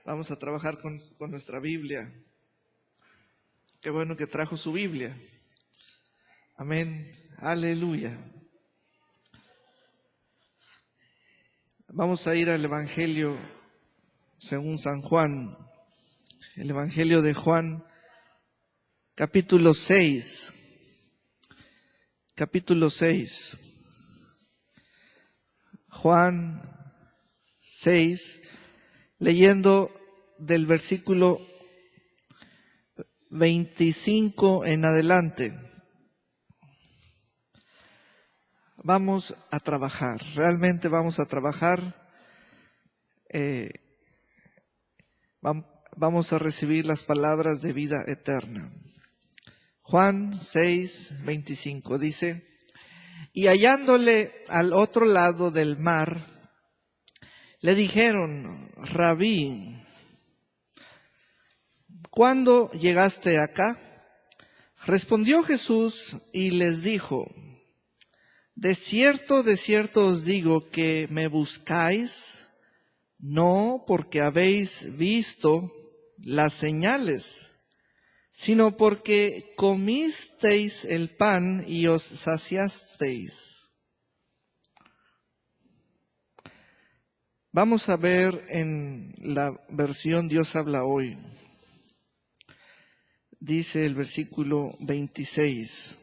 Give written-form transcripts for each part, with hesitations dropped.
Vamos a trabajar con nuestra Biblia. Qué bueno que trajo su Biblia. Amén. Aleluya. Vamos a ir al Evangelio según San Juan. El Evangelio de Juan, capítulo 6. Capítulo 6. Juan 6, leyendo del versículo 25 en adelante. Vamos a trabajar, realmente vamos a trabajar. Vamos a recibir las palabras de vida eterna. Juan 6, 25 dice: y hallándole al otro lado del mar, le dijeron: Rabí, ¿cuándo llegaste acá? Respondió Jesús y les dijo: de cierto os digo que me buscáis, no porque habéis visto las señales, sino porque comisteis el pan y os saciasteis. Vamos a ver en la versión Dios habla hoy. Dice el versículo 26.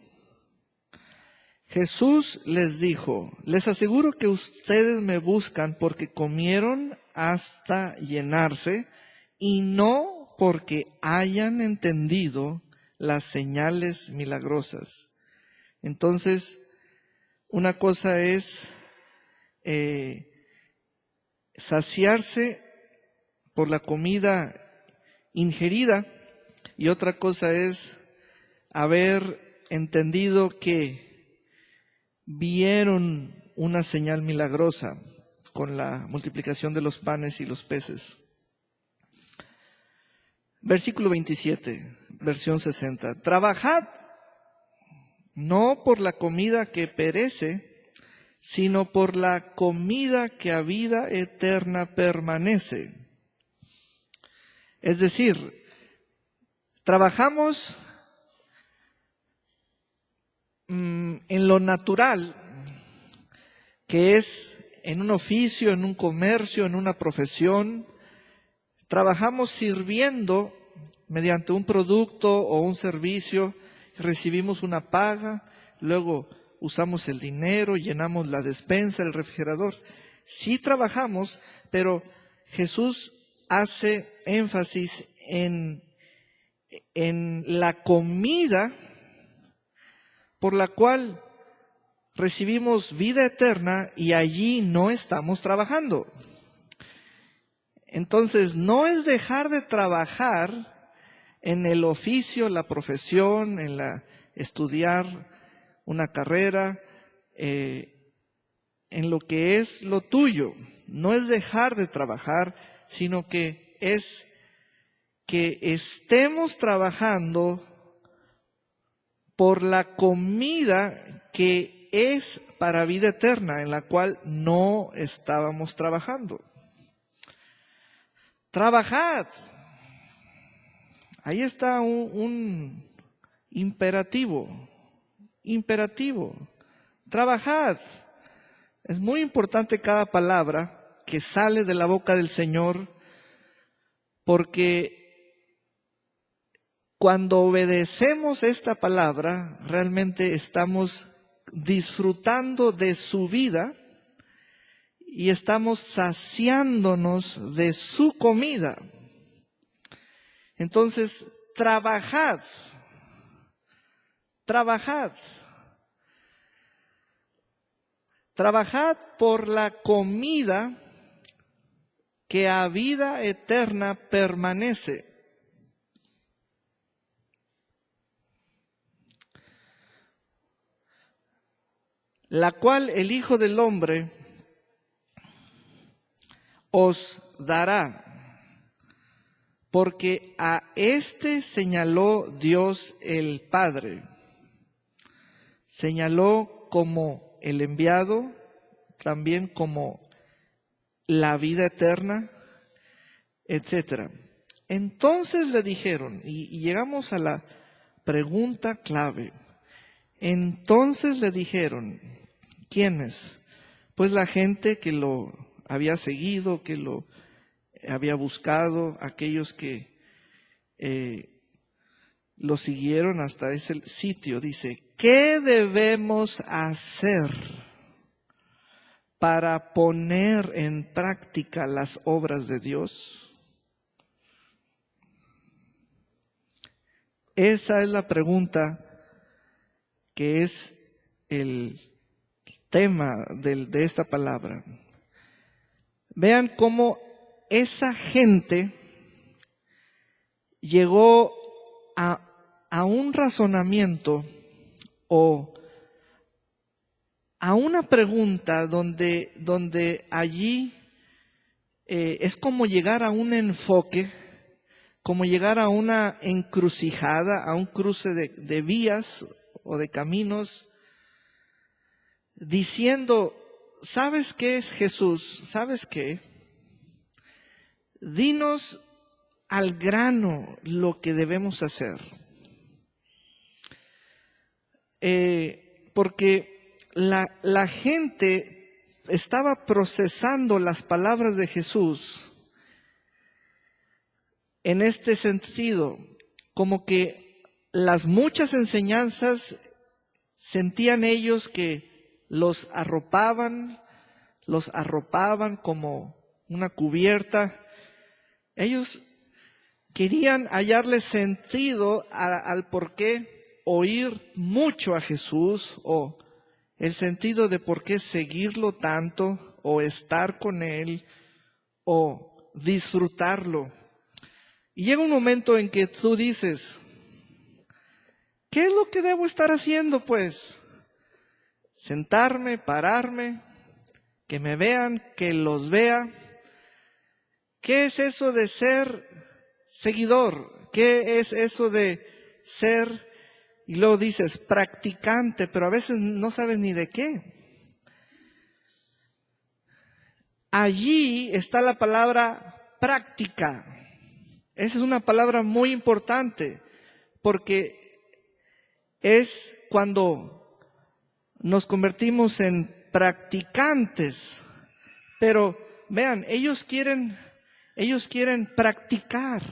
Jesús les dijo: les aseguro que ustedes me buscan porque comieron hasta llenarse y no porque hayan entendido las señales milagrosas. Entonces, una cosa es saciarse por la comida ingerida y otra cosa es haber entendido que vieron una señal milagrosa con la multiplicación de los panes y los peces. Versículo 27, versión 60. Trabajad no por la comida que perece, sino por la comida que a vida eterna permanece. Es decir, trabajamos en lo natural, que es en un oficio, en un comercio, en una profesión. Trabajamos sirviendo mediante un producto o un servicio, recibimos una paga, luego usamos el dinero, llenamos la despensa, el refrigerador. Sí trabajamos, pero Jesús hace énfasis en la comida por la cual recibimos vida eterna y allí no estamos trabajando. Entonces, no es dejar de trabajar en el oficio, la profesión, estudiar una carrera, en lo que es lo tuyo. No es dejar de trabajar, sino que es que estemos trabajando por la comida que es para vida eterna, en la cual no estábamos trabajando. Trabajad. Ahí está un imperativo. Trabajad. Es muy importante cada palabra que sale de la boca del Señor, porque cuando obedecemos esta palabra, realmente estamos disfrutando de su vida y estamos saciándonos de su comida. Entonces, trabajad. Trabajad por la comida que a vida eterna permanece. La cual el Hijo del Hombre os dará, porque a éste señaló Dios el Padre. Señaló como el enviado, también como la vida eterna. etcétera. Entonces le dijeron, y llegamos a la pregunta clave. Entonces le dijeron, ¿quiénes? Pues la gente que lo había seguido, que lo había buscado, aquellos que lo siguieron hasta ese sitio. Dice, ¿qué debemos hacer para poner en práctica las obras de Dios? Esa es la pregunta que es el tema de esta palabra. Vean cómo esa gente llegó a un razonamiento o a una pregunta donde allí es como llegar a un enfoque, como llegar a una encrucijada, a un cruce de vías o de caminos, diciendo, ¿sabes qué es Jesús? ¿Sabes qué? Dinos al grano lo que debemos hacer. Porque la gente estaba procesando las palabras de Jesús en este sentido, como que las muchas enseñanzas sentían ellos que los arropaban como una cubierta. Ellos querían hallarle sentido al por qué oír mucho a Jesús, o el sentido de por qué seguirlo tanto, o estar con Él, o disfrutarlo. Y llega un momento en que tú dices, ¿qué es lo que debo estar haciendo pues? Sentarme, pararme, que me vean, que los vea. ¿Qué es eso de ser seguidor? ¿Qué es eso de ser, y luego dices, practicante, pero a veces no sabes ni de qué? Allí está la palabra práctica. Esa es una palabra muy importante, porque es cuando nos convertimos en practicantes. Pero vean, ellos quieren practicar.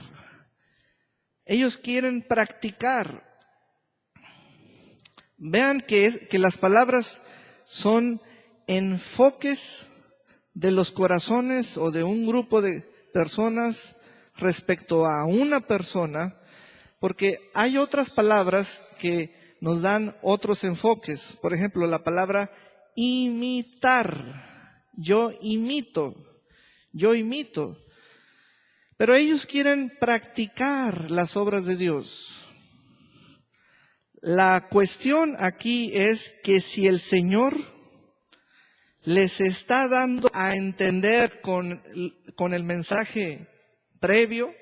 Ellos quieren practicar. Vean que las palabras son enfoques de los corazones o de un grupo de personas respecto a una persona, porque hay otras palabras que nos dan otros enfoques. Por ejemplo, la palabra imitar. Yo imito. Pero ellos quieren practicar las obras de Dios. La cuestión aquí es que si el Señor les está dando a entender con el mensaje previo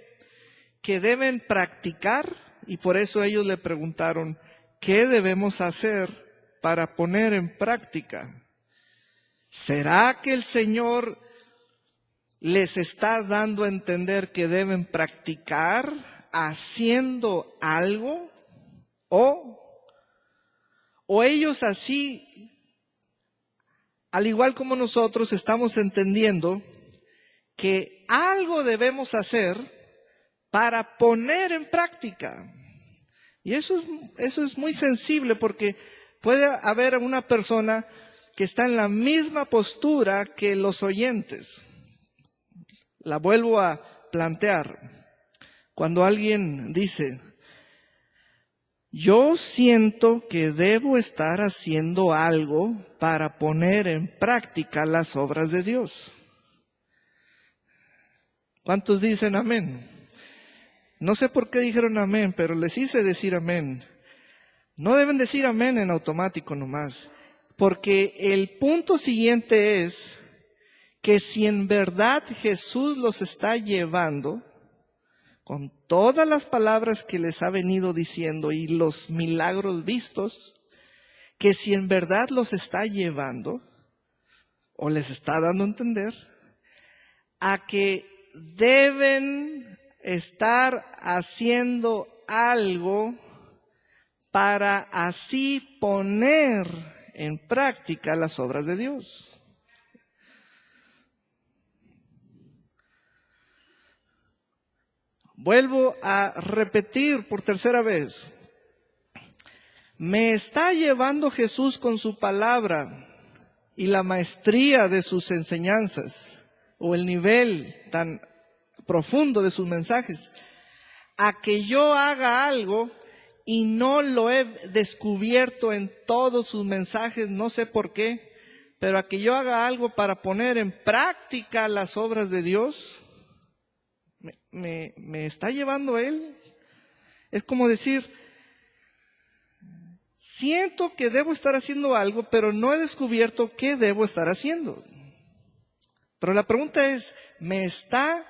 que deben practicar, y por eso ellos le preguntaron, ¿qué debemos hacer para poner en práctica? ¿Será que el Señor les está dando a entender que deben practicar haciendo algo? ¿O ellos así, al igual como nosotros, estamos entendiendo que algo debemos hacer para poner en práctica? Y eso es muy sensible, porque puede haber una persona que está en la misma postura que los oyentes. La vuelvo a plantear. Cuando alguien dice, yo siento que debo estar haciendo algo para poner en práctica las obras de Dios. ¿Cuántos dicen amén? No sé por qué dijeron amén, pero les hice decir amén. No deben decir amén en automático nomás, porque el punto siguiente es que si en verdad Jesús los está llevando, con todas las palabras que les ha venido diciendo y los milagros vistos, que si en verdad los está llevando, o les está dando a entender, a que deben estar haciendo algo para así poner en práctica las obras de Dios. Vuelvo a repetir por tercera vez. Me está llevando Jesús con su palabra y la maestría de sus enseñanzas, o el nivel tan profundo de sus mensajes, a que yo haga algo y no lo he descubierto en todos sus mensajes, no sé por qué, pero a que yo haga algo para poner en práctica las obras de Dios, me está llevando Él. Es como decir, siento que debo estar haciendo algo, pero no he descubierto qué debo estar haciendo. Pero la pregunta es, ¿me está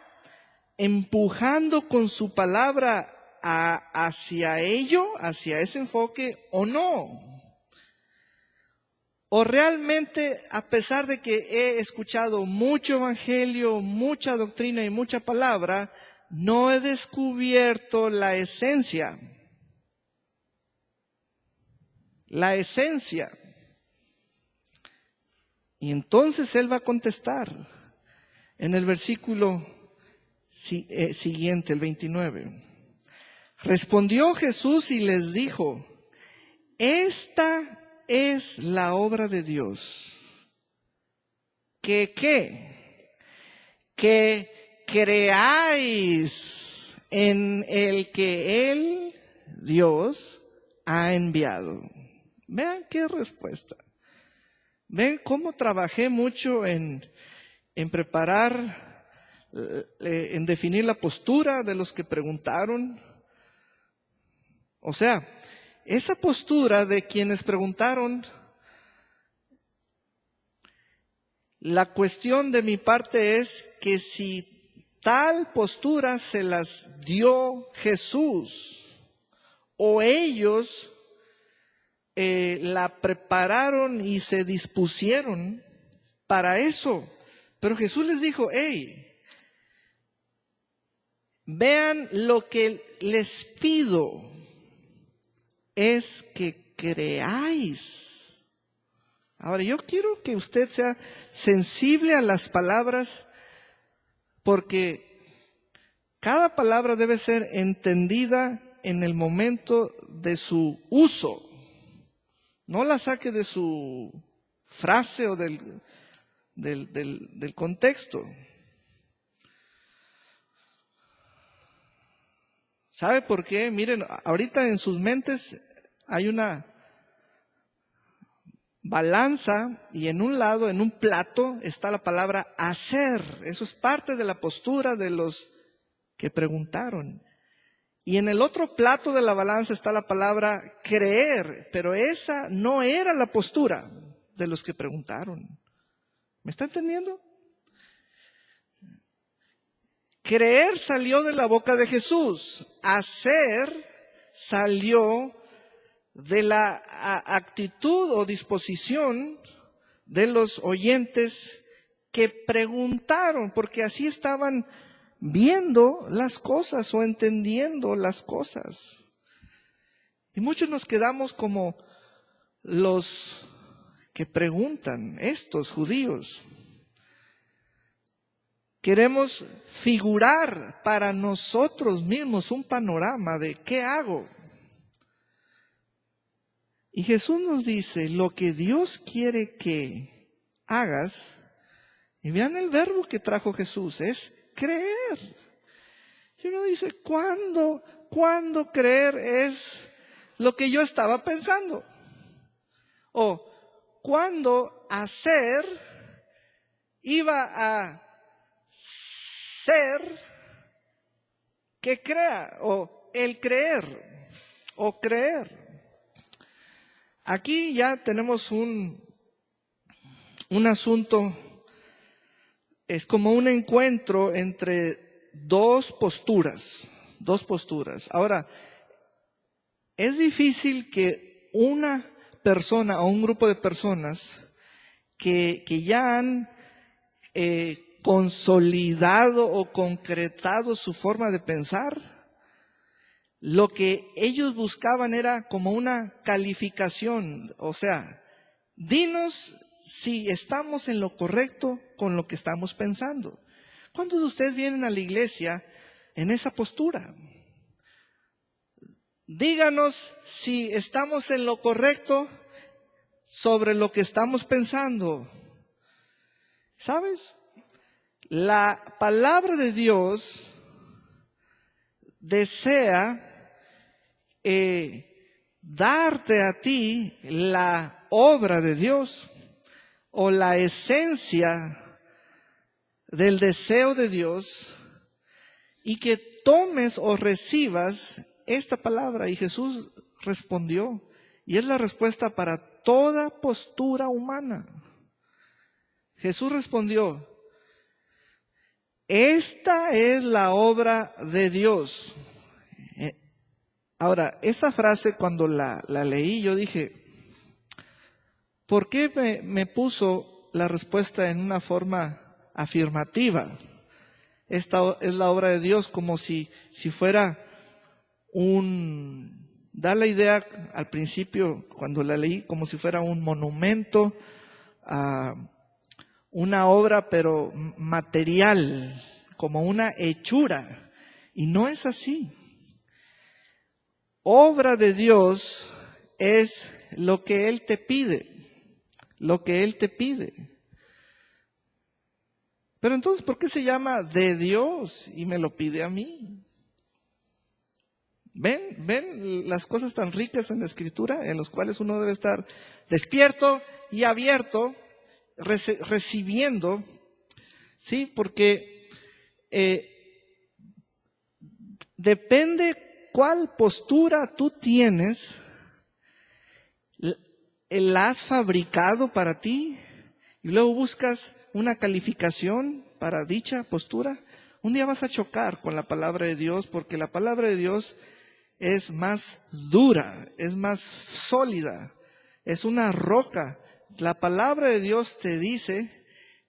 empujando con su palabra hacia ello, hacia ese enfoque, o no? O realmente, a pesar de que he escuchado mucho evangelio, mucha doctrina y mucha palabra, no he descubierto la esencia. La esencia. Y entonces Él va a contestar en el versículo siguiente, el 29. Respondió Jesús y les dijo, esta es la obra de Dios. ¿Qué? Que creáis en el que Él, Dios, ha enviado. Vean qué respuesta. Ven cómo trabajé mucho en preparar, en definir la postura de los que preguntaron. O sea, esa postura de quienes preguntaron, la cuestión de mi parte es que si tal postura se las dio Jesús o ellos la prepararon y se dispusieron para eso. Pero Jesús les dijo, hey, vean, lo que les pido es que creáis. Ahora, yo quiero que usted sea sensible a las palabras, porque cada palabra debe ser entendida en el momento de su uso. No la saque de su frase o del contexto. ¿Sabe por qué? Miren, ahorita en sus mentes hay una balanza y en un lado, en un plato, está la palabra hacer. Eso es parte de la postura de los que preguntaron. Y en el otro plato de la balanza está la palabra creer, pero esa no era la postura de los que preguntaron. ¿Me está entendiendo? Creer salió de la boca de Jesús. Hacer salió de la actitud o disposición de los oyentes que preguntaron, porque así estaban viendo las cosas o entendiendo las cosas. Y muchos nos quedamos como los que preguntan, estos judíos. Queremos figurar para nosotros mismos un panorama de ¿qué hago? Y Jesús nos dice, lo que Dios quiere que hagas, y vean el verbo que trajo Jesús, es creer. Y uno dice, ¿cuándo creer es lo que yo estaba pensando? O ¿cuándo hacer iba a ser que crea? O el creer, o creer. Aquí ya tenemos un asunto, es como un encuentro entre dos posturas. Ahora, es difícil que una persona o un grupo de personas que ya han consolidado o concretado su forma de pensar. Lo que ellos buscaban era como una calificación, o sea, dinos si estamos en lo correcto con lo que estamos pensando. ¿Cuántos de ustedes vienen a la iglesia en esa postura? Díganos si estamos en lo correcto sobre lo que estamos pensando. ¿Sabes? La palabra de Dios desea darte a ti la obra de Dios o la esencia del deseo de Dios y que tomes o recibas esta palabra. Y Jesús respondió, y es la respuesta para toda postura humana. Jesús respondió, esta es la obra de Dios. Ahora, esa frase cuando la leí, yo dije, ¿por qué me puso la respuesta en una forma afirmativa? Esta es la obra de Dios, como si fuera da la idea al principio, cuando la leí, como si fuera un monumento, una obra pero material, como una hechura. Y no es así. Obra de Dios es lo que Él te pide, lo que Él te pide. Pero entonces, ¿por qué se llama de Dios y me lo pide a mí? ¿Ven las cosas tan ricas en la Escritura, en las cuales uno debe estar despierto y abierto, recibiendo? Sí, porque depende cuál postura tú tienes, la has fabricado para ti y luego buscas una calificación para dicha postura. Un día vas a chocar con la palabra de Dios, porque la palabra de Dios es más dura, es más sólida, es una roca. La palabra de Dios te dice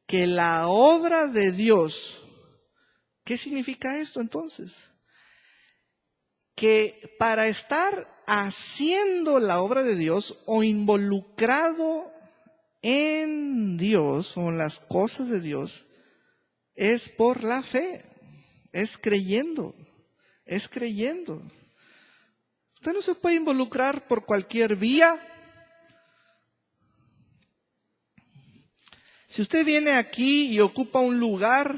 que la obra de Dios, ¿qué significa esto entonces? Que para estar haciendo la obra de Dios o involucrado en Dios o en las cosas de Dios, es por la fe, es creyendo, es creyendo. Usted no se puede involucrar por cualquier vía. Si usted viene aquí y ocupa un lugar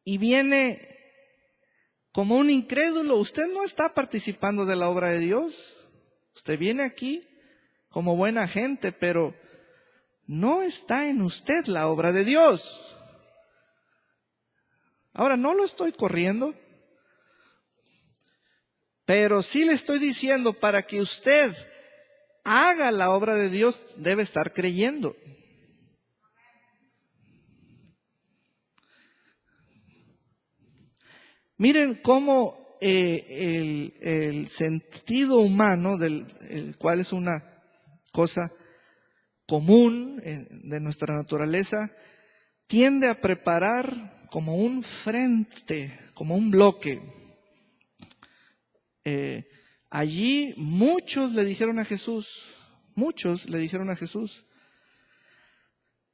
y viene como un incrédulo, usted no está participando de la obra de Dios. Usted viene aquí como buena gente, pero no está en usted la obra de Dios. Ahora, no lo estoy corriendo, pero sí le estoy diciendo, para que usted haga la obra de Dios, debe estar creyendo. Miren cómo el sentido humano, el cual es una cosa común de nuestra naturaleza, tiende a preparar como un frente, como un bloque. Allí muchos le dijeron a Jesús,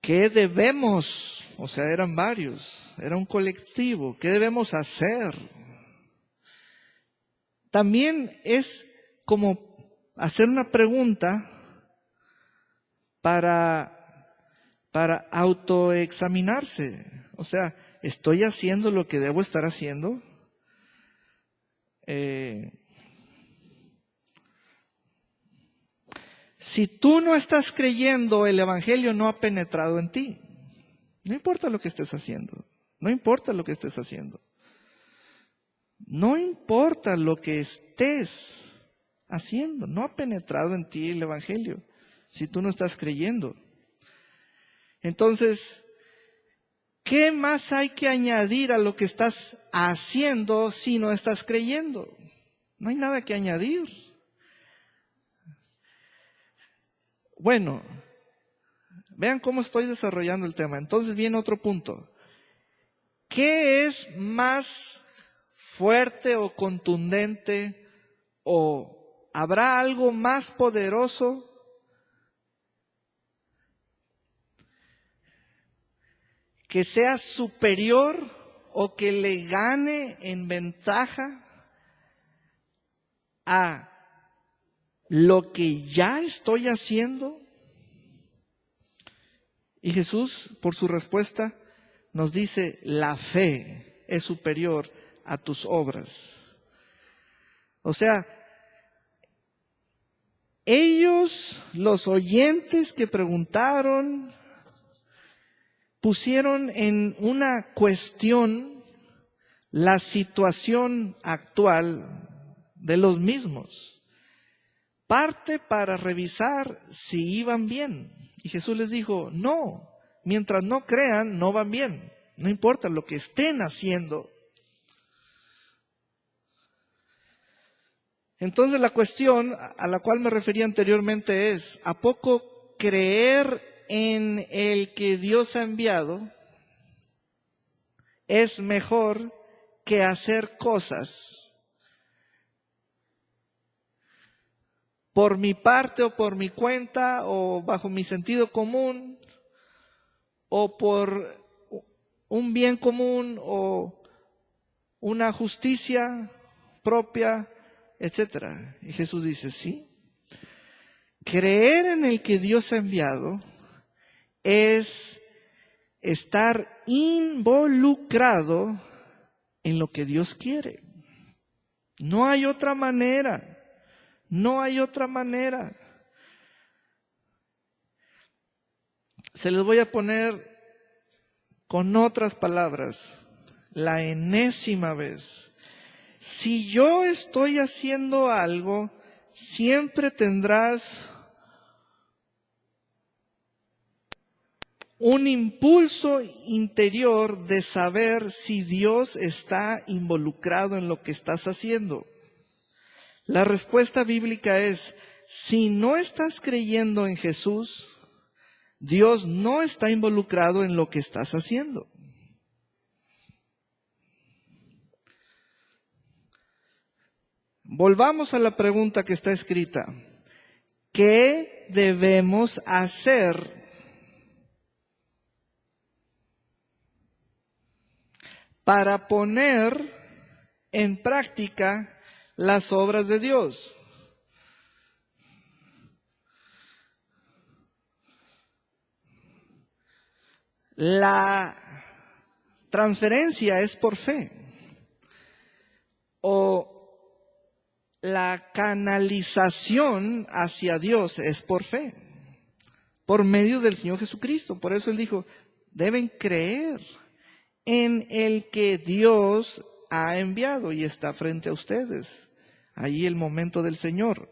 ¿qué debemos? O sea, eran varios, era un colectivo, ¿qué debemos hacer? También es como hacer una pregunta para autoexaminarse. O sea, ¿estoy haciendo lo que debo estar haciendo? Si tú no estás creyendo, el Evangelio no ha penetrado en ti. No importa lo que estés haciendo. No importa lo que estés haciendo. No importa lo que estés haciendo. No ha penetrado en ti el Evangelio si tú no estás creyendo. Entonces, ¿qué más hay que añadir a lo que estás haciendo si no estás creyendo? No hay nada que añadir. Bueno, Vean cómo estoy desarrollando el tema. Entonces viene otro punto. ¿Qué es más fuerte o contundente, o habrá algo más poderoso que sea superior o que le gane en ventaja a lo que ya estoy haciendo? Y Jesús, por su respuesta, nos dice, la fe es superior a tus obras. O sea, ellos, los oyentes que preguntaron, pusieron en una cuestión la situación actual de los mismos. Parte para revisar si iban bien. Y Jesús les dijo, no, mientras no crean, no van bien. No importa lo que estén haciendo. Entonces la cuestión a la cual me refería anteriormente es, ¿a poco creer en el que Dios ha enviado es mejor que hacer cosas por mi parte o por mi cuenta o bajo mi sentido común o por un bien común o una justicia propia, etcétera? Y Jesús dice, sí, creer en el que Dios ha enviado es estar involucrado en lo que Dios quiere. No hay otra manera. No hay otra manera. Se les voy a poner con otras palabras, la enésima vez. Si yo estoy haciendo algo, siempre tendrás un impulso interior de saber si Dios está involucrado en lo que estás haciendo. La respuesta bíblica es, si no estás creyendo en Jesús, Dios no está involucrado en lo que estás haciendo. Volvamos a la pregunta que está escrita. ¿Qué debemos hacer para poner en práctica las obras de Dios? La transferencia es por fe, o la canalización hacia Dios es por fe, por medio del Señor Jesucristo. Por eso Él dijo, deben creer en el que Dios ha enviado y está frente a ustedes. Ahí el momento del Señor.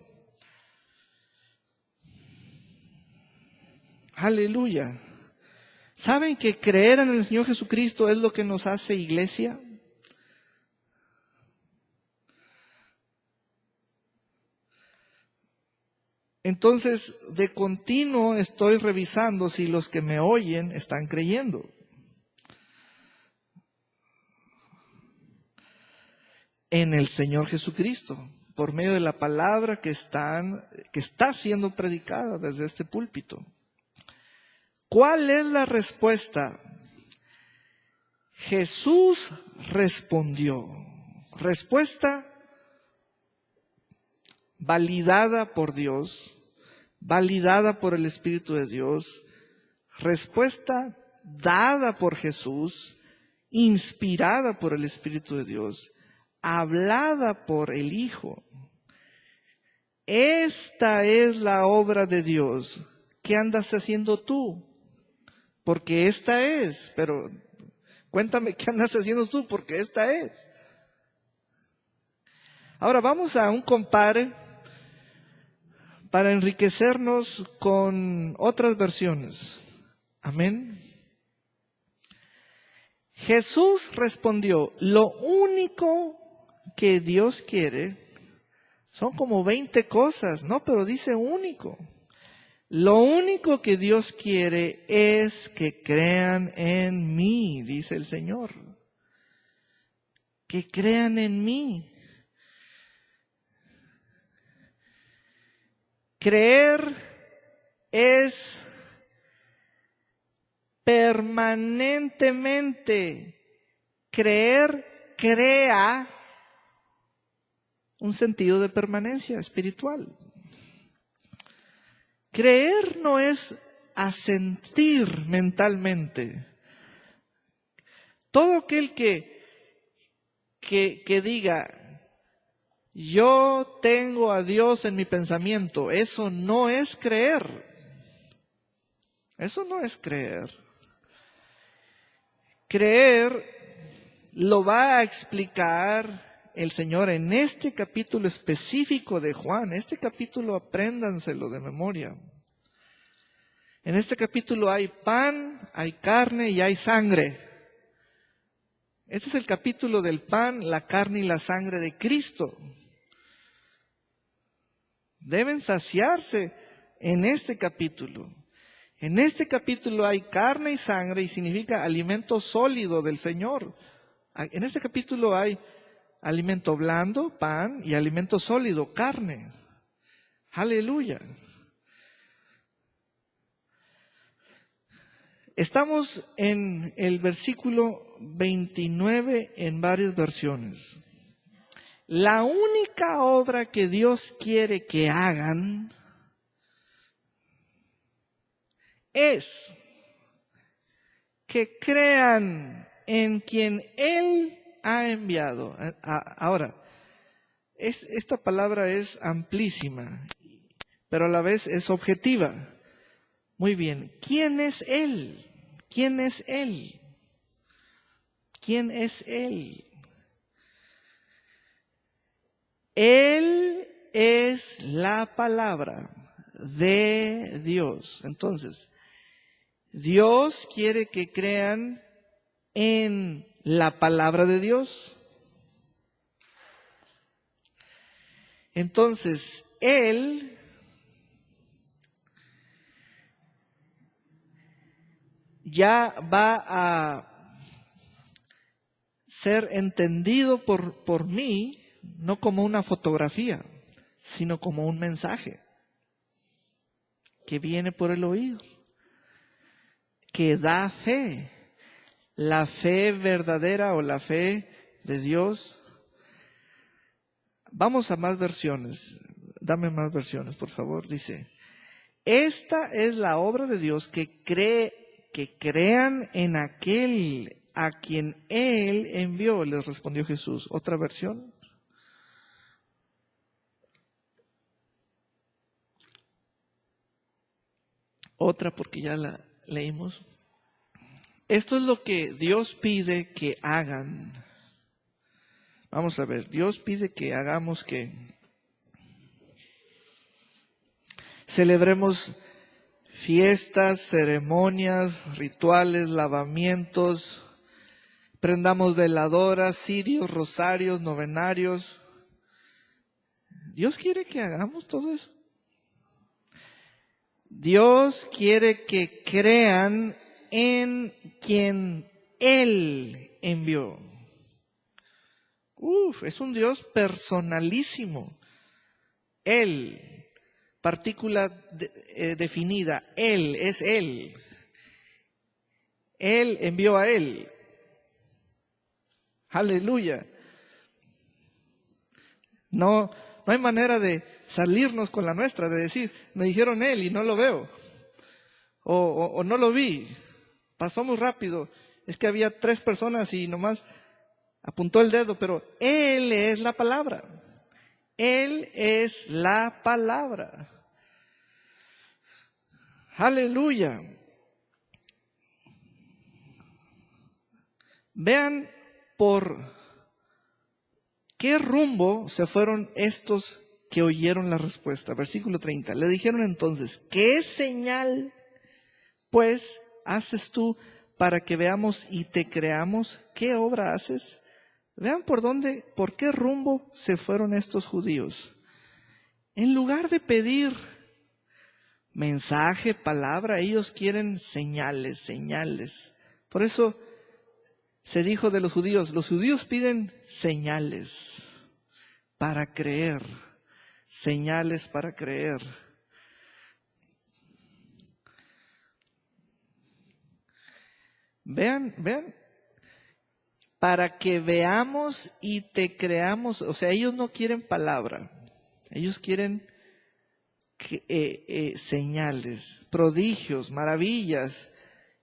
Aleluya. ¿Saben que creer en el Señor Jesucristo es lo que nos hace iglesia? Entonces, de continuo estoy revisando si los que me oyen están creyendo. En el Señor Jesucristo, por medio de la palabra que está siendo predicada desde este púlpito. ¿Cuál es la respuesta? Jesús respondió. Respuesta validada por Dios, validada por el Espíritu de Dios, respuesta dada por Jesús, inspirada por el Espíritu de Dios, hablada por el Hijo. Esta es la obra de Dios. ¿Qué andas haciendo tú? Porque esta es, pero cuéntame qué andas haciendo tú, porque esta es. Ahora vamos a un compare para enriquecernos con otras versiones. Amén. Jesús respondió, lo único que Dios quiere son como 20 cosas, ¿no? Pero dice único. Lo único que Dios quiere es que crean en mí, dice el Señor. Que crean en mí. Creer es permanentemente. Creer crea un sentido de permanencia espiritual. Creer no es asentir mentalmente. Todo aquel que diga, yo tengo a Dios en mi pensamiento, eso no es creer. Eso no es creer. Creer lo va a explicar el Señor en este capítulo específico de Juan. Este capítulo apréndanselo de memoria. En este capítulo hay pan, hay carne y hay sangre. Este es el capítulo del pan, la carne y la sangre de Cristo. Deben saciarse en este capítulo. En este capítulo hay carne y sangre y significa alimento sólido del Señor. En este capítulo hay alimento blando, pan, y alimento sólido, carne. Aleluya. Estamos en el versículo 29 en varias versiones. La única obra que Dios quiere que hagan es que crean en quien Él ha enviado. Ahora, esta palabra es amplísima, pero a la vez es objetiva. Muy bien, ¿quién es Él? ¿Quién es Él? ¿Quién es Él? Él es la palabra de Dios. Entonces, Dios quiere que crean en la palabra de Dios. Entonces, Él ya va a ser entendido por mí, no como una fotografía, sino como un mensaje que viene por el oído, que da fe. La fe verdadera o la fe de Dios. Vamos a más versiones. Dame más versiones, por favor. Dice, esta es la obra de Dios que crean en aquel a quien Él envió, les respondió Jesús. ¿Otra versión? Otra, porque ya la leímos. Esto es lo que Dios pide que hagan. Vamos a ver, Dios pide que hagamos que celebremos fiestas, ceremonias, rituales, lavamientos, prendamos veladoras, cirios, rosarios, novenarios. Dios quiere que hagamos todo eso. Dios quiere que crean en quien Él envió. Es un Dios personalísimo. Él, partícula definida, Él es Él. Él envió a Él. Aleluya. No hay manera de salirnos con la nuestra, de decir, me dijeron Él y no lo veo. O no lo vi. Pasó muy rápido. Es que había 3 personas y nomás apuntó el dedo, pero Él es la palabra. Él es la palabra. Aleluya. Vean por qué rumbo se fueron estos que oyeron la respuesta. Versículo 30. Le dijeron entonces, ¿qué señal pues haces tú para que veamos y te creamos? ¿Qué obra haces? Vean por qué rumbo se fueron estos judíos. En lugar de pedir mensaje, palabra, ellos quieren señales, señales. Por eso se dijo de los judíos piden señales para creer, señales para creer. Vean, para que veamos y te creamos. O sea, ellos no quieren palabra, ellos quieren señales, prodigios, maravillas.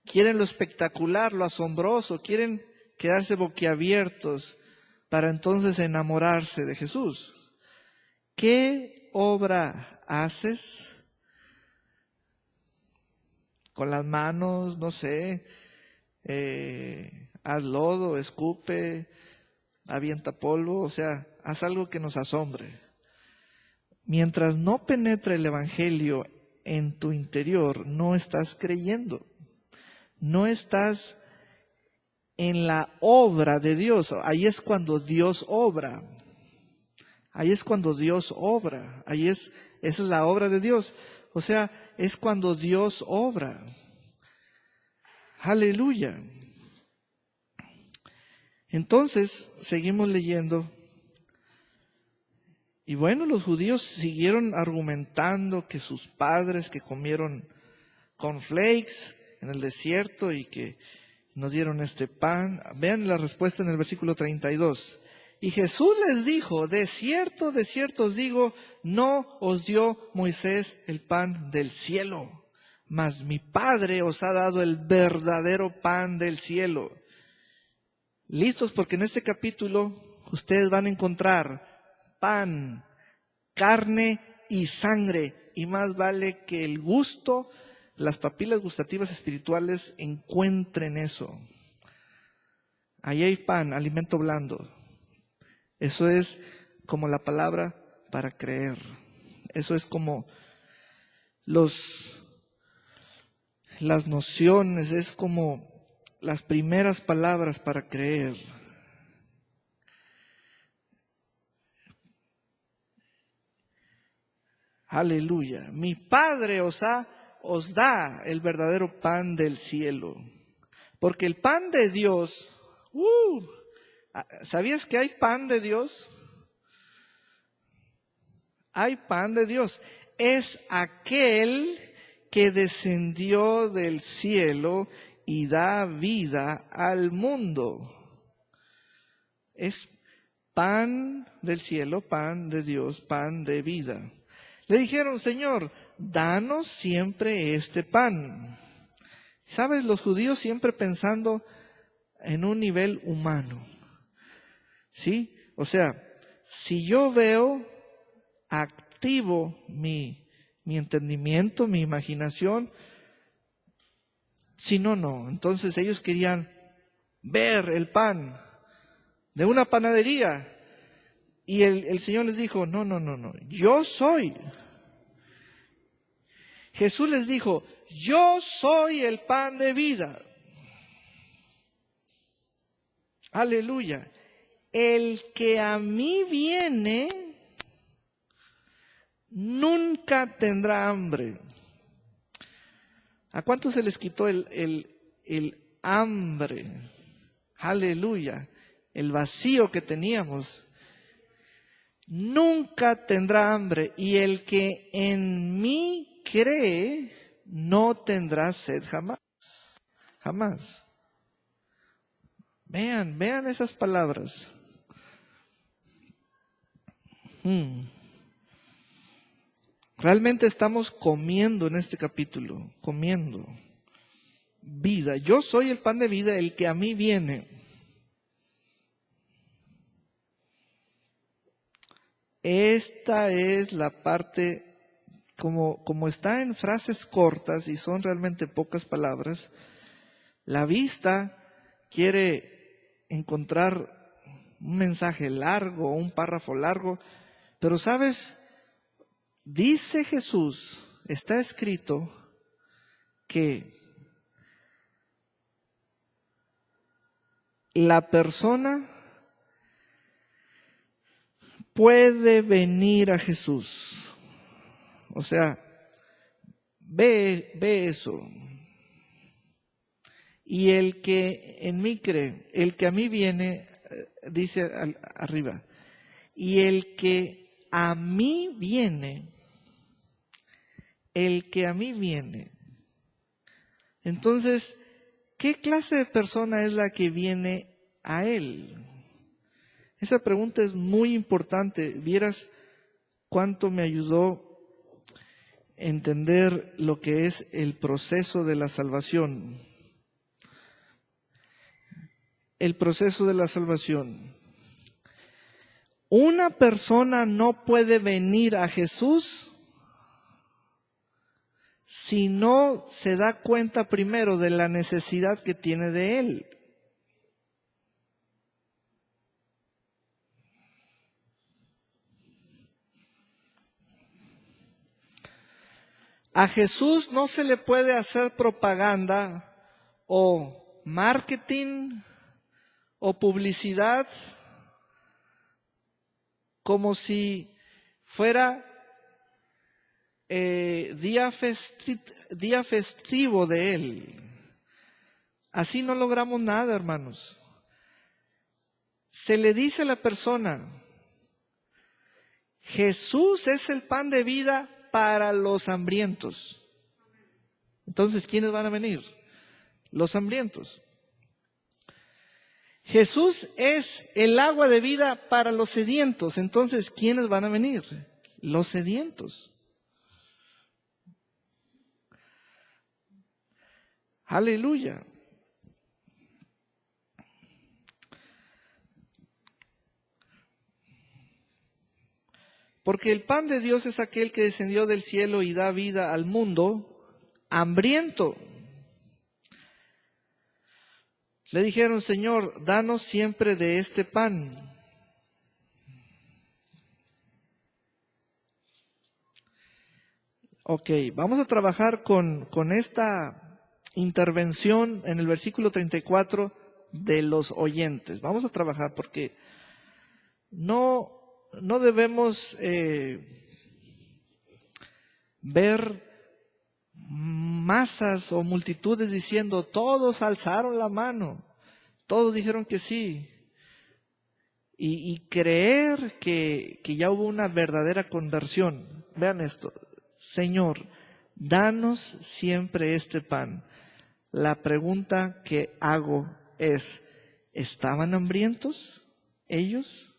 Quieren lo espectacular, lo asombroso, quieren quedarse boquiabiertos para entonces enamorarse de Jesús. ¿Qué obra haces? Con las manos, no sé, haz lodo, escupe, avienta polvo, o sea, haz algo que nos asombre. Mientras no penetre el Evangelio en tu interior, no estás creyendo. No estás en la obra de Dios. Ahí es cuando Dios obra. Ahí es cuando Dios obra. Esa es la obra de Dios. O sea, es cuando Dios obra. Aleluya. Entonces, seguimos leyendo. Y bueno, los judíos siguieron argumentando que sus padres que comieron cornflakes en el desierto y que nos dieron este pan. Vean la respuesta en el versículo 32. Y Jesús les dijo, de cierto os digo, no os dio Moisés el pan del cielo, mas mi Padre os ha dado el verdadero pan del cielo. Listos, porque en este capítulo ustedes van a encontrar pan, carne y sangre, y más vale que el gusto, las papilas gustativas espirituales encuentren eso. Ahí hay pan, alimento blando. Eso es como la palabra para creer. Eso es como las nociones, es como las primeras palabras para creer. Aleluya. Mi Padre os da el verdadero pan del cielo. Porque el pan de Dios, ¿sabías que hay pan de Dios? Hay pan de Dios. Es aquel que descendió del cielo y da vida al mundo. Es pan del cielo, pan de Dios, pan de vida. Le dijeron, Señor, danos siempre este pan. ¿Sabes? Los judíos siempre pensando en un nivel humano. ¿Sí? O sea, si yo veo activo mi entendimiento, mi imaginación, si no, no. Entonces ellos querían ver el pan de una panadería. Y el Señor les dijo, no, yo soy. Jesús les dijo, yo soy el pan de vida. Aleluya. El que a mí viene nunca tendrá hambre. ¿A cuántos se les quitó el hambre? Aleluya. El vacío que teníamos. Nunca tendrá hambre. Y el que en mí cree no tendrá sed jamás. Jamás. Vean esas palabras. Realmente estamos comiendo en este capítulo, comiendo vida. Yo soy el pan de vida, el que a mí viene. Esta es la parte, como está en frases cortas y son realmente pocas palabras, la vista quiere encontrar un mensaje largo, un párrafo largo, pero ¿sabes? Dice Jesús, está escrito que la persona puede venir a Jesús. O sea, Ve eso. Y el que en mí cree, el que a mí viene, dice arriba, y el que a mí viene, el que a mí viene. Entonces, ¿qué clase de persona es la que viene a él? Esa pregunta es muy importante. Vieras cuánto me ayudó a entender lo que es el proceso de la salvación. El proceso de la salvación. Una persona no puede venir a Jesús si no se da cuenta primero de la necesidad que tiene de Él. A Jesús no se le puede hacer propaganda o marketing o publicidad como si fuera día festivo de Él. Así no logramos nada, hermanos. Se le dice a la persona, Jesús es el pan de vida para los hambrientos. Entonces, ¿quiénes van a venir? Los hambrientos. Jesús es el agua de vida para los sedientos. Entonces, ¿quiénes van a venir? Los sedientos. Aleluya. Porque el pan de Dios es aquel que descendió del cielo y da vida al mundo hambriento. Le dijeron, Señor, danos siempre de este pan. Ok, vamos a trabajar con esta intervención en el versículo 34 de los oyentes. Vamos a trabajar porque no debemos ver masas o multitudes diciendo, todos alzaron la mano, todos dijeron que sí, y creer que ya hubo una verdadera conversión. Vean esto, Señor, danos siempre este pan. La pregunta que hago es, ¿estaban hambrientos ellos?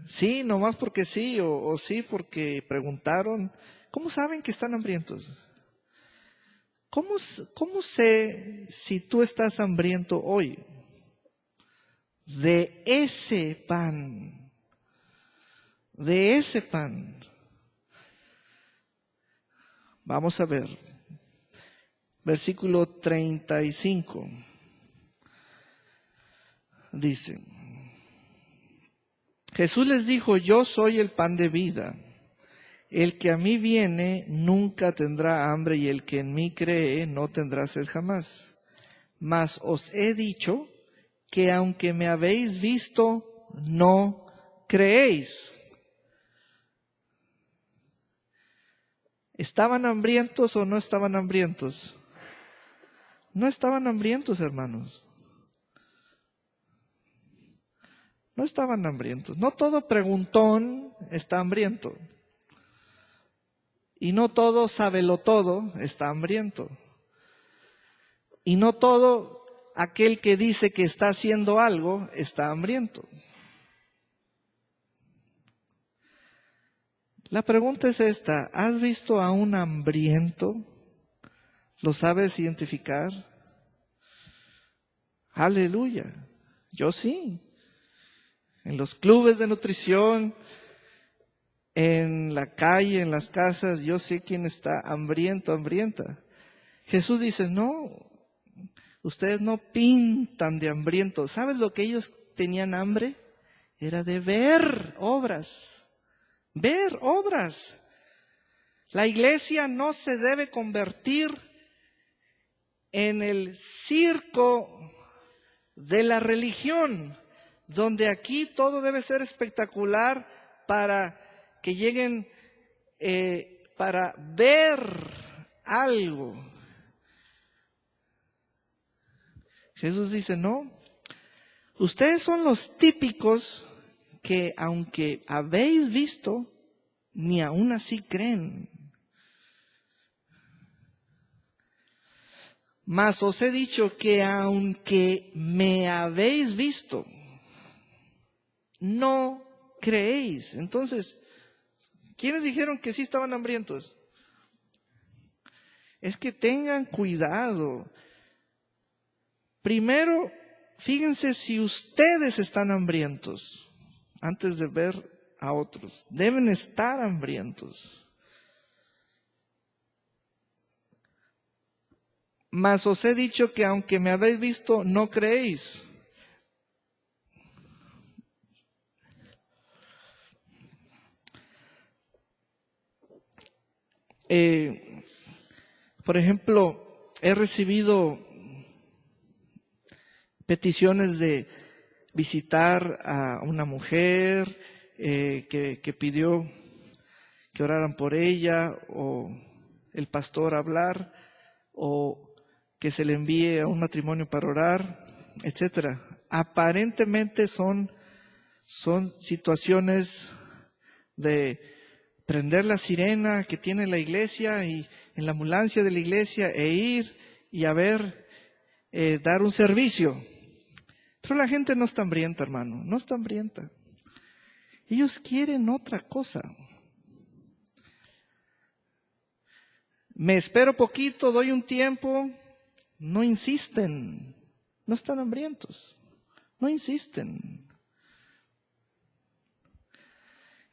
Sí, nomás porque sí, o sí porque preguntaron. ¿Cómo saben que están hambrientos? ¿Cómo sé si tú estás hambriento hoy? De ese pan. De ese pan. Vamos a ver. Versículo 35. Dice. Jesús les dijo, yo soy el pan de vida. El que a mí viene nunca tendrá hambre y el que en mí cree no tendrá sed jamás. Mas os he dicho que aunque me habéis visto, no creéis. ¿Estaban hambrientos o no estaban hambrientos? No estaban hambrientos, hermanos. No estaban hambrientos. No todo preguntón está hambriento. Y no todo sabelotodo está hambriento. Y no todo aquel que dice que está haciendo algo está hambriento. La pregunta es esta, ¿has visto a un hambriento? ¿Lo sabes identificar? Aleluya. Yo sí. En los clubes de nutrición, en la calle, en las casas, yo sé quién está hambriento, hambrienta. Jesús dice, no, ustedes no pintan de hambrientos. ¿Sabes lo que ellos tenían hambre? Era de ver obras. Ver obras. La iglesia no se debe convertir en el circo de la religión. donde aquí todo debe ser espectacular para que lleguen para ver algo. Jesús dice, no, ustedes son los típicos que aunque habéis visto, ni aún así creen. Mas os he dicho que aunque me habéis visto, no creéis. Entonces, ¿quiénes dijeron que sí estaban hambrientos? Es que tengan cuidado. Primero, fíjense si ustedes están hambrientos antes de ver a otros. Deben estar hambrientos. Mas os he dicho que aunque me habéis visto, no creéis. Por ejemplo, he recibido peticiones de visitar a una mujer que pidió que oraran por ella, o el pastor hablar, o que se le envíe a un matrimonio para orar, etcétera. Aparentemente son situaciones de prender la sirena que tiene la iglesia y en la ambulancia de la iglesia e ir y a ver, dar un servicio. Pero la gente no está hambrienta, hermano, no está hambrienta. Ellos quieren otra cosa. Me espero poquito, doy un tiempo. No insisten, no están hambrientos, no insisten.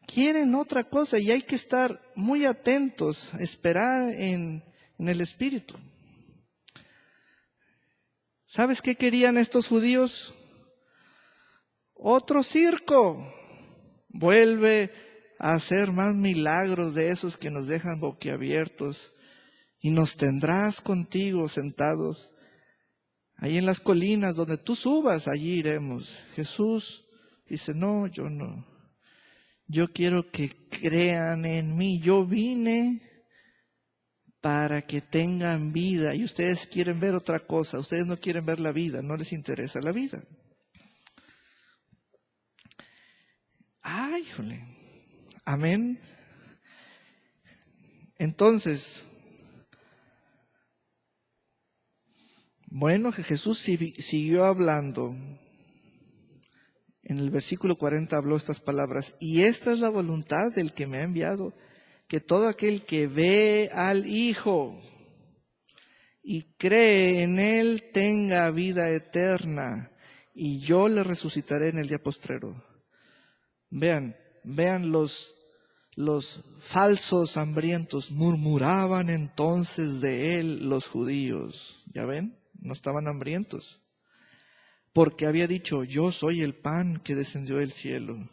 Quieren otra cosa y hay que estar muy atentos, esperar en el Espíritu. ¿Sabes qué querían estos judíos? Otro circo. Vuelve a hacer más milagros de esos que nos dejan boquiabiertos. Y nos tendrás contigo sentados ahí en las colinas donde tú subas, allí iremos. Jesús dice, no, yo no. Yo quiero que crean en mí. Yo vine para que tengan vida. Y ustedes quieren ver otra cosa. Ustedes no quieren ver la vida. No les interesa la vida. Ay, híjole. Amén. Entonces, bueno, Jesús siguió hablando. En el versículo 40 habló estas palabras. Y esta es la voluntad del que me ha enviado, que todo aquel que ve al Hijo y cree en Él tenga vida eterna, y yo le resucitaré en el día postrero. Vean los falsos hambrientos. Murmuraban entonces de Él los judíos. ¿Ya ven? No estaban hambrientos. Porque había dicho, yo soy el pan que descendió del cielo.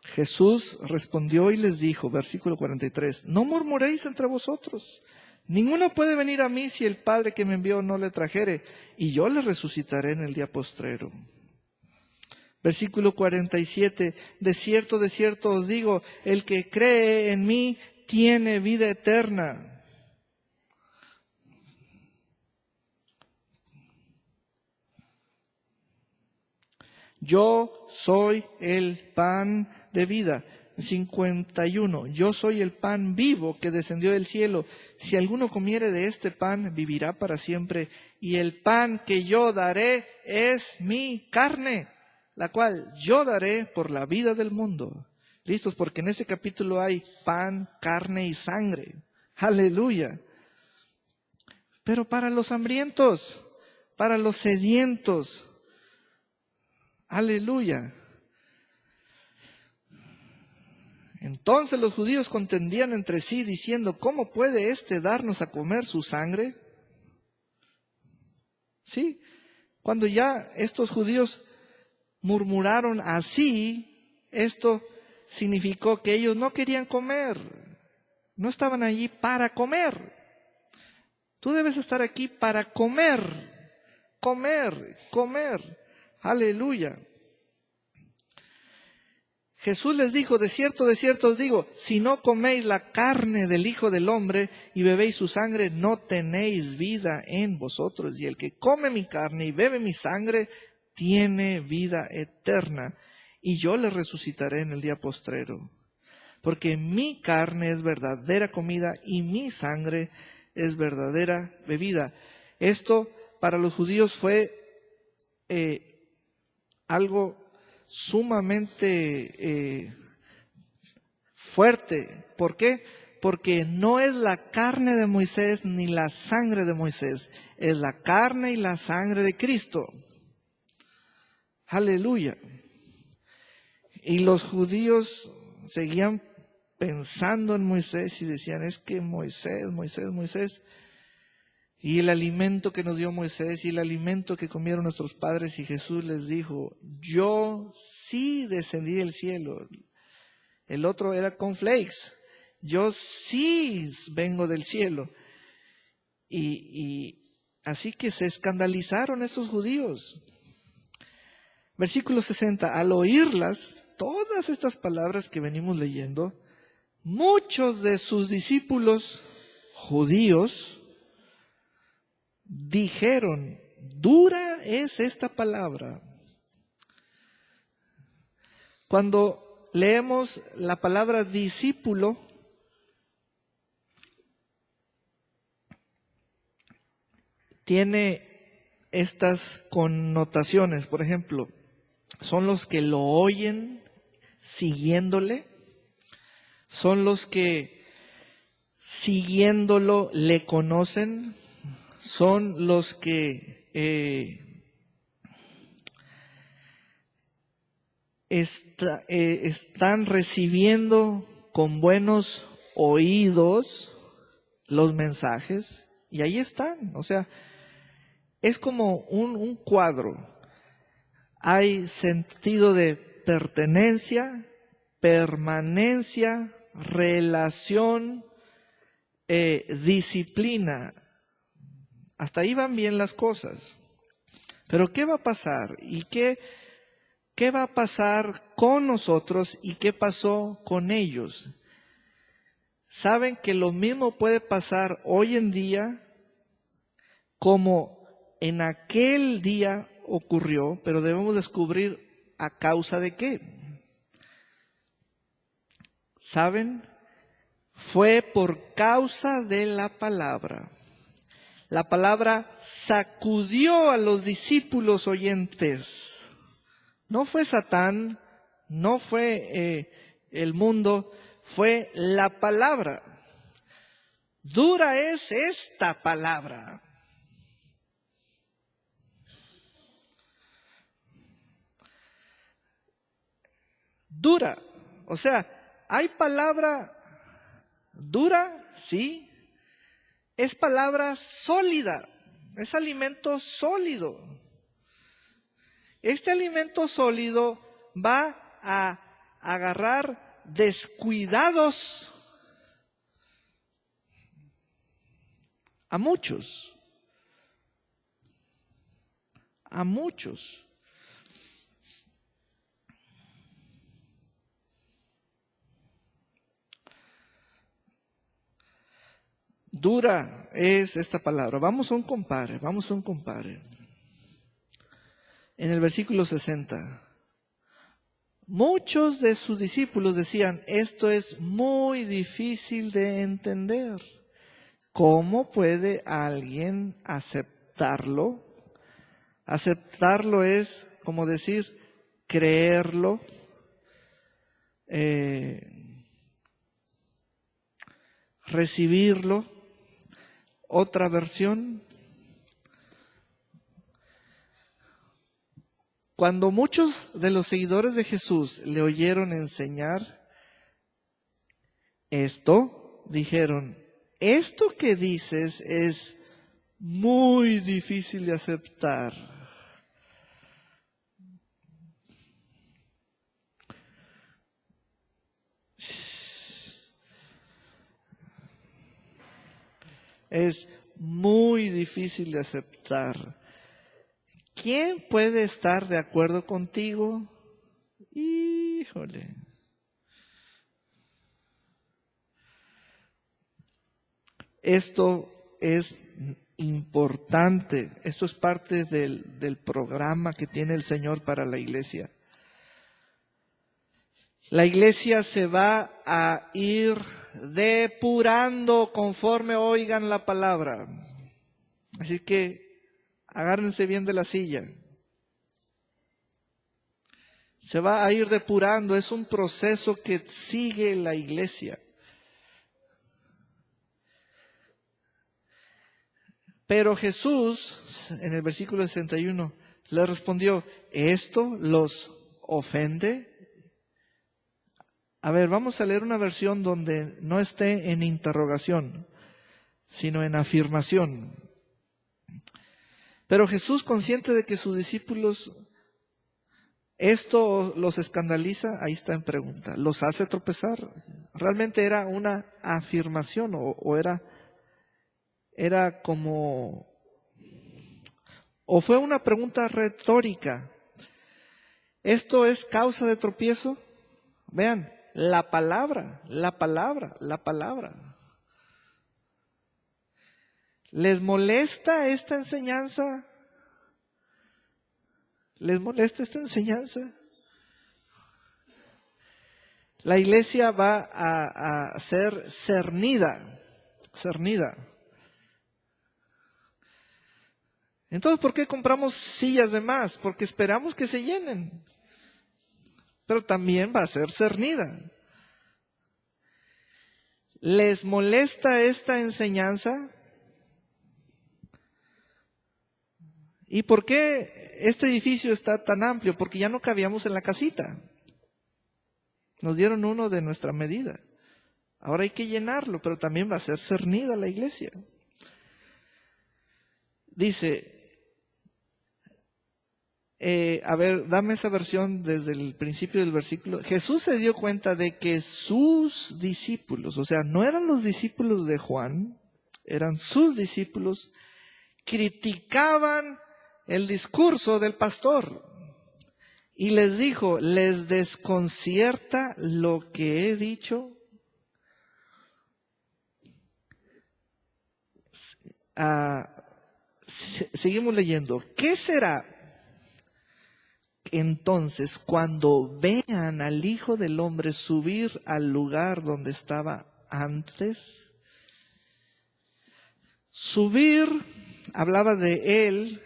Jesús respondió y les dijo, versículo 43, no murmuréis entre vosotros. Ninguno puede venir a mí si el Padre que me envió no le trajere, y yo le resucitaré en el día postrero. Versículo 47, de cierto os digo, el que cree en mí tiene vida eterna. Yo soy el pan de vida. 51. Yo soy el pan vivo que descendió del cielo. Si alguno comiere de este pan, vivirá para siempre. Y el pan que yo daré es mi carne, la cual yo daré por la vida del mundo. ¿Listos? Porque en ese capítulo hay pan, carne y sangre. Aleluya. Pero para los hambrientos, para los sedientos, aleluya. Entonces los judíos contendían entre sí diciendo, ¿cómo puede éste darnos a comer su sangre? Sí, cuando ya estos judíos murmuraron así, esto significó que ellos no querían comer, no estaban allí para comer. Tú debes estar aquí para comer, comer, comer. Aleluya. Jesús les dijo, de cierto os digo, si no coméis la carne del Hijo del Hombre y bebéis su sangre, no tenéis vida en vosotros. Y el que come mi carne y bebe mi sangre, tiene vida eterna. Y yo le resucitaré en el día postrero. Porque mi carne es verdadera comida y mi sangre es verdadera bebida. Esto para los judíos fue algo sumamente fuerte. ¿Por qué? Porque no es la carne de Moisés ni la sangre de Moisés, es la carne y la sangre de Cristo. Aleluya. Y los judíos seguían pensando en Moisés y decían, es que Moisés. Y el alimento que nos dio Moisés y el alimento que comieron nuestros padres, y Jesús les dijo, yo sí descendí del cielo. El otro era cornflakes. Yo sí vengo del cielo. Y así que se escandalizaron estos judíos. Versículo 60. Al oírlas, todas estas palabras que venimos leyendo, muchos de sus discípulos judíos dijeron, dura es esta palabra. Cuando leemos la palabra discípulo, tiene estas connotaciones. Por ejemplo, son los que lo oyen siguiéndole, son los que siguiéndolo le conocen, son los que están recibiendo con buenos oídos los mensajes y ahí están. O sea, es como un cuadro. Hay sentido de pertenencia, permanencia, relación, disciplina. Hasta ahí van bien las cosas. Pero ¿qué va a pasar? ¿Y qué va a pasar con nosotros y qué pasó con ellos? Saben que lo mismo puede pasar hoy en día como en aquel día ocurrió, pero debemos descubrir a causa de qué. ¿Saben? Fue por causa de la palabra. La palabra sacudió a los discípulos oyentes. No fue Satán, no fue el mundo, fue la palabra. Dura es esta palabra. Dura. O sea, hay palabra dura, sí. Es palabra sólida, es alimento sólido. Este alimento sólido va a agarrar descuidados a muchos. A muchos. Dura es esta palabra. Vamos a un compare. En el versículo 60. Muchos de sus discípulos decían, esto es muy difícil de entender. ¿Cómo puede alguien aceptarlo? Aceptarlo es, como decir, creerlo, recibirlo. Otra versión. Cuando muchos de los seguidores de Jesús le oyeron enseñar esto, dijeron, esto que dices es muy difícil de aceptar. Es muy difícil de aceptar. ¿Quién puede estar de acuerdo contigo? Híjole. Esto es importante. Esto es parte del programa que tiene el Señor para la iglesia. La iglesia se va a ir depurando conforme oigan la palabra. Así que agárrense bien de la silla. Se va a ir depurando, es un proceso que sigue la iglesia. Pero Jesús, en el versículo 61, le respondió, ¿esto los ofende? A ver, vamos a leer una versión donde no esté en interrogación, sino en afirmación. Pero Jesús, consciente de que sus discípulos esto los escandaliza, ahí está en pregunta, ¿los hace tropezar? ¿Realmente era una afirmación o era como, o fue una pregunta retórica? ¿Esto es causa de tropiezo? Vean, la palabra. ¿Les molesta esta enseñanza? ¿Les molesta esta enseñanza? La iglesia va a ser cernida. Entonces, ¿por qué compramos sillas de más? Porque esperamos que se llenen. Pero también va a ser cernida. ¿Les molesta esta enseñanza? ¿Y por qué este edificio está tan amplio? Porque ya no cabíamos en la casita. Nos dieron uno de nuestra medida. Ahora hay que llenarlo, pero también va a ser cernida la iglesia. Dice, a ver, dame esa versión desde el principio del versículo. Jesús se dio cuenta de que sus discípulos, o sea, no eran los discípulos de Juan, eran sus discípulos, criticaban el discurso del pastor. Y les dijo, ¿les desconcierta lo que he dicho? Seguimos leyendo. ¿Qué será entonces cuando vean al Hijo del Hombre subir al lugar donde estaba antes? Subir, hablaba de Él,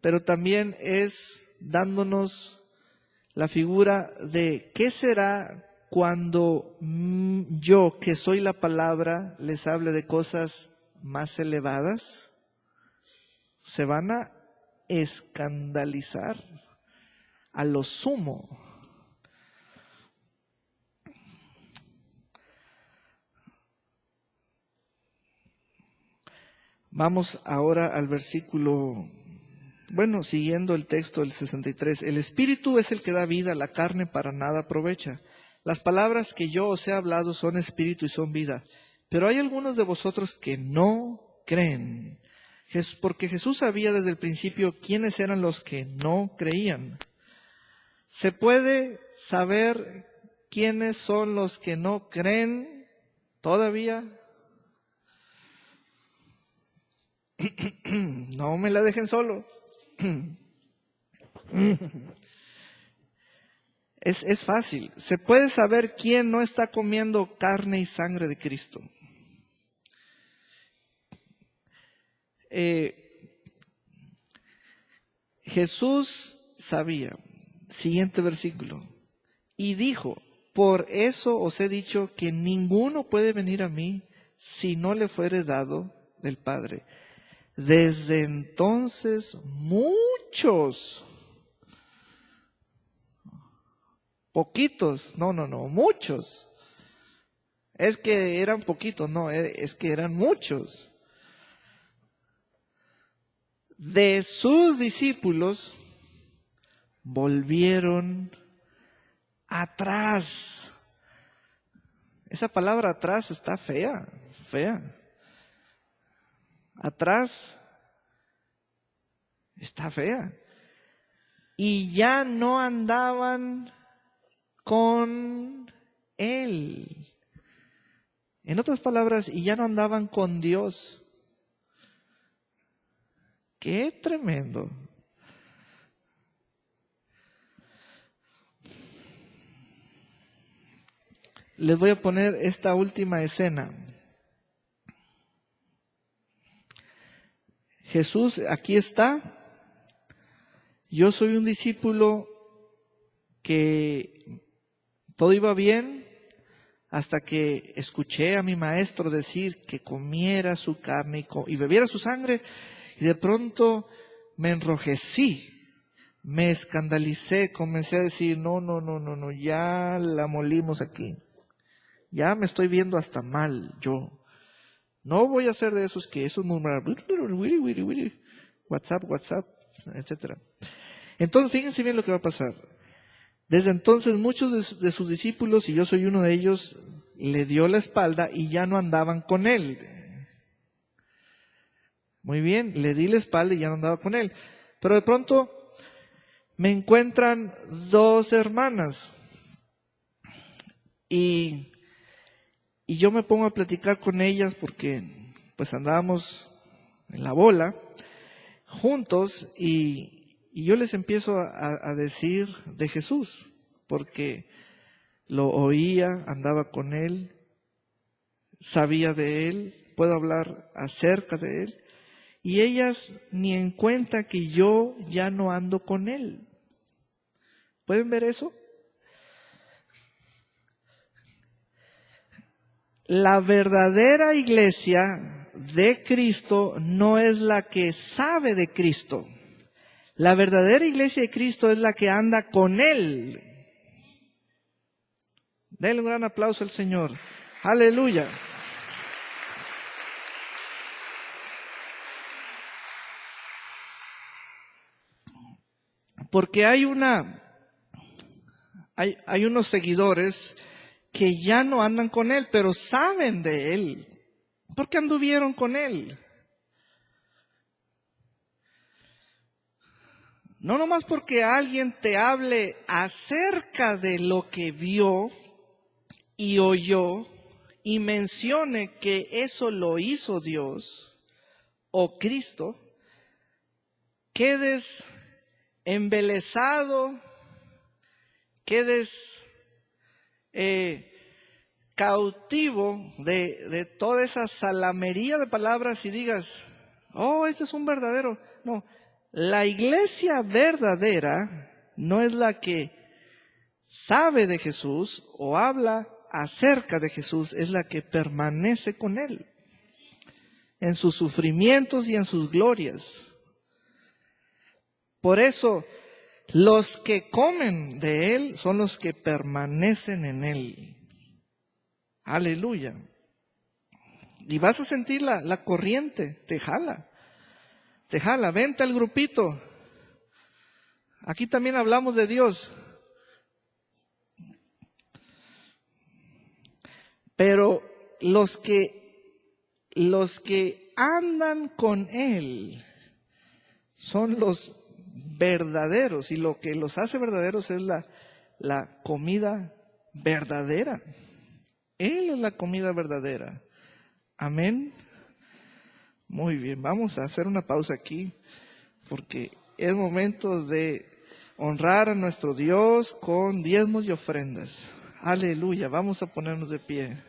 pero también es dándonos la figura de qué será cuando yo, que soy la palabra, les hable de cosas más elevadas. Se van a escandalizar a lo sumo. Vamos ahora al versículo, siguiendo el texto del 63. El espíritu es el que da vida, la carne para nada aprovecha. Las palabras que yo os he hablado son espíritu y son vida. Pero hay algunos de vosotros que no creen. Porque Jesús sabía desde el principio quiénes eran los que no creían. ¿Se puede saber quiénes son los que no creen todavía? No me la dejen solo. Es fácil. Se puede saber quién no está comiendo carne y sangre de Cristo. Jesús sabía. Siguiente versículo. Y dijo, por eso os he dicho que ninguno puede venir a mí si no le fuere dado del Padre. Desde entonces muchos, poquitos, muchos. Es que eran poquitos, no, es que eran muchos. De sus discípulos volvieron atrás. Esa palabra atrás está fea. atrás está fea. Y ya no andaban con Él. En otras palabras, y ya no andaban con Dios. ¡Qué tremendo! Les voy a poner esta última escena. Jesús aquí está. Yo soy un discípulo que todo iba bien hasta que escuché a mi maestro decir que comiera su carne y bebiera su sangre, y de pronto me enrojecí, me escandalicé, comencé a decir, no, ya la molimos aquí. Ya me estoy viendo hasta mal yo. No voy a ser de esos que esos murmuran, WhatsApp, etcétera. Entonces, fíjense bien lo que va a pasar. Desde entonces muchos de sus discípulos, y yo soy uno de ellos, le dio la espalda y ya no andaban con él. Muy bien, le di la espalda y ya no andaba con él. Pero de pronto me encuentran dos hermanas y yo me pongo a platicar con ellas porque pues andábamos en la bola juntos y yo les empiezo a decir de Jesús, porque lo oía, andaba con Él, sabía de Él, puedo hablar acerca de Él, y ellas ni en cuenta que yo ya no ando con Él. ¿Pueden ver eso? La verdadera iglesia de Cristo no es la que sabe de Cristo. La verdadera iglesia de Cristo es la que anda con Él. Denle un gran aplauso al Señor. Aleluya. Porque hay unos seguidores que ya no andan con Él, pero saben de Él, porque anduvieron con Él. No nomás porque alguien te hable acerca de lo que vio y oyó y mencione que eso lo hizo Dios o Cristo, quedes embelesado, quedes cautivo de toda esa salamería de palabras y digas, oh, este es un verdadero. No, la iglesia verdadera no es la que sabe de Jesús o habla acerca de Jesús, es la que permanece con Él en sus sufrimientos y en sus glorias. Por eso, los que comen de Él son los que permanecen en Él. Aleluya. Y vas a sentir la corriente, te jala, vente al grupito. Aquí también hablamos de Dios. Pero los que andan con Él son los verdaderos, y lo que los hace verdaderos es la comida verdadera. Él es la comida verdadera. Amén. Muy bien, vamos a hacer una pausa aquí, porque es momento de honrar a nuestro Dios con diezmos y ofrendas. Aleluya, vamos a ponernos de pie.